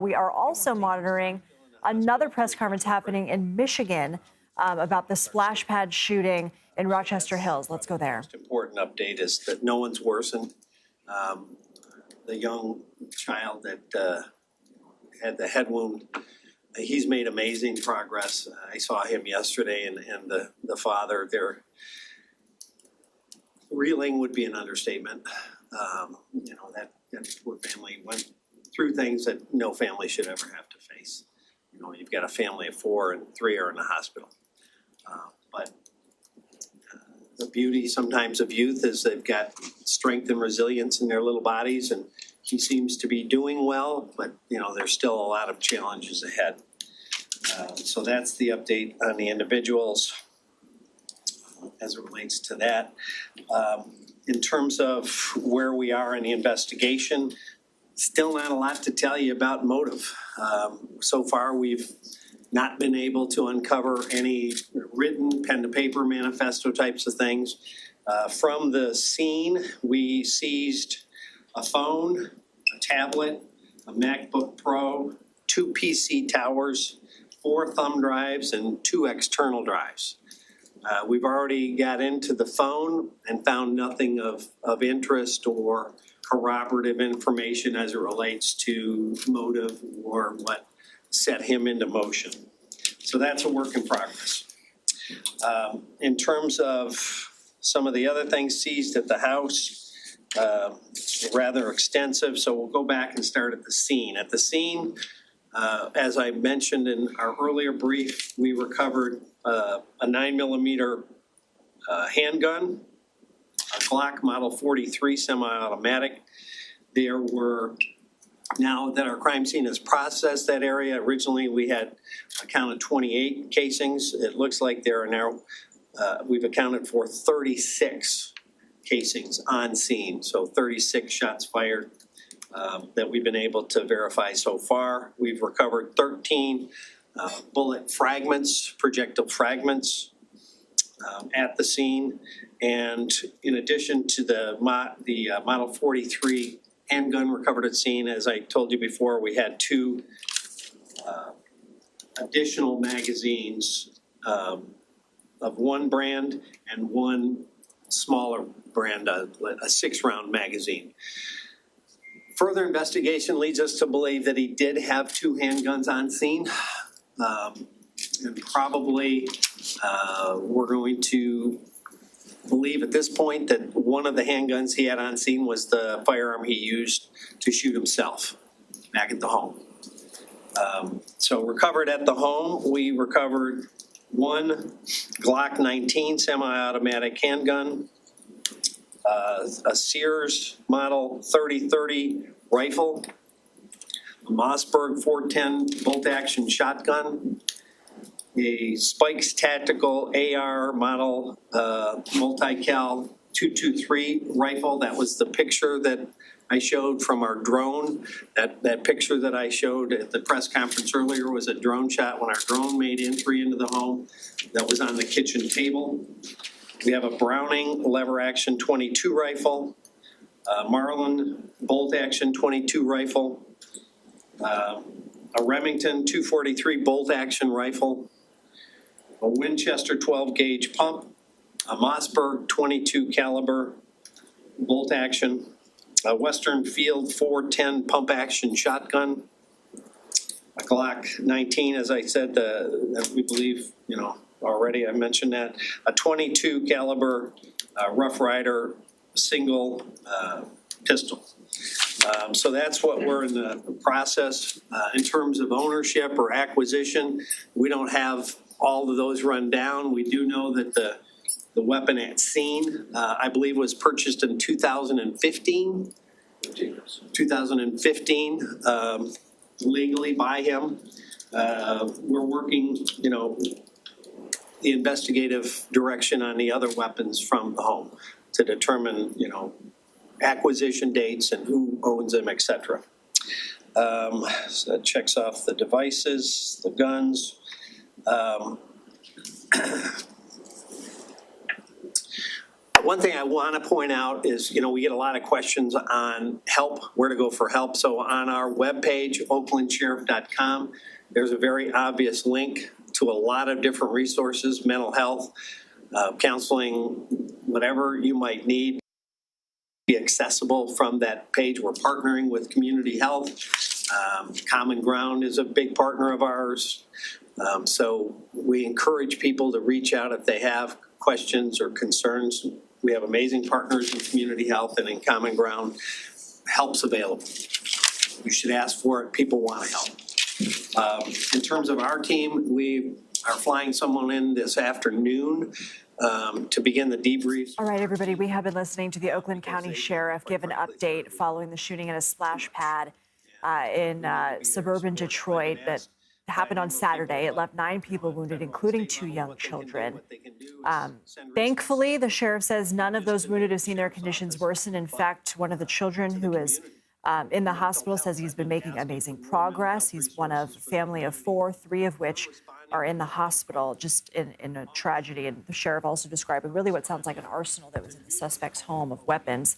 We are also monitoring another press conference happening in Michigan about the splash pad shooting in Rochester Hills. Let's go there. The most important update is that no one's worsened. The young child that had the head wound, he's made amazing progress. I saw him yesterday, and the father, they're reeling would be an understatement. That poor family went through things that no family should ever have to face. You've got a family of 4 and 3 are in the hospital. But the beauty sometimes of youth is they've got strength and resilience in their little bodies, and he seems to be doing well, but there's still a lot of challenges ahead. So that's the update on the individuals as it relates to that. In terms of where we are in the investigation, still not a lot to tell you about motive. So far, we've not been able to uncover any written pen to paper manifesto types of things. From the scene, we seized a phone, a tablet, a MacBook Pro, 2 PC towers, 4 thumb drives, and 2 external drives. We've already got into the phone and found nothing of interest or corroborative information as it relates to motive or what set him into motion. So that's a work in progress. In terms of some of the other things seized at the house, rather extensive. So we'll go back and start at the scene. At the scene, as I mentioned in our earlier brief, we recovered a 9mm handgun, a Glock Model 43 semi-automatic. There were, now that our crime scene has processed that area, originally we had a count of 28 casings. It looks like there are now, we've accounted for 36 casings on scene, so 36 shots fired that we've been able to verify so far. We've recovered 13 bullet fragments, projectile fragments at the scene. And in addition to the Model 43 handgun recovered at scene, as I told you before, we had 2 additional magazines of one brand and one smaller brand, a 6-round magazine. Further investigation leads us to believe that he did have 2 handguns on scene. And probably we're going to believe at this point that one of the handguns he had on scene was the firearm he used to shoot himself back at the home. So recovered at the home, we recovered 1 Glock 19 semi-automatic handgun, a Sears Model 3030 rifle, a Mossberg 410 bolt-action shotgun, a Spikes Tactical AR model multi-cal 223 rifle. That was the picture that I showed from our drone. That picture that I showed at the press conference earlier was a drone shot when our drone made entry into the home. That was on the kitchen table. We have a Browning lever-action 22 rifle, Marlin bolt-action 22 rifle, a Remington 243 bolt-action rifle, a Winchester 12-gauge pump, a Mossberg 22 caliber bolt-action, a Western Field 410 pump-action shotgun, a Glock 19, as I said, that we believe, already I mentioned that, a 22 caliber Rough Rider single pistol. So that's what we're in the process. In terms of ownership or acquisition, we don't have all of those run down. We do know that the weapon at scene, I believe, was purchased in 2015. 2015, legally by him. We're working, the investigative direction on the other weapons from the home to determine, acquisition dates and who owns them, et cetera. So that checks off the devices, the guns. One thing I want to point out is, we get a lot of questions on help, where to go for help. So on our webpage, oaklandsheriff.com, there's a very obvious link to a lot of different resources, mental health, counseling, whatever you might need. Be accessible from that page. We're partnering with Community Health. Common Ground is a big partner of ours. So we encourage people to reach out if they have questions or concerns. We have amazing partners in Community Health and in Common Ground. Help's available. You should ask for it. People want to help. In terms of our team, we are flying someone in this afternoon to begin the debrief. All right, everybody, we have been listening to the Oakland County Sheriff give an update following the shooting in a splash pad in suburban Detroit that happened on Saturday. It left 9 people wounded, including 2 young children. Thankfully, the sheriff says none of those wounded have seen their conditions worsen. In fact, one of the children who is in the hospital says he's been making amazing progress. He's one of a family of 4, 3 of which are in the hospital just in a tragedy. And the sheriff also describing really what sounds like an arsenal that was in the suspect's home of weapons.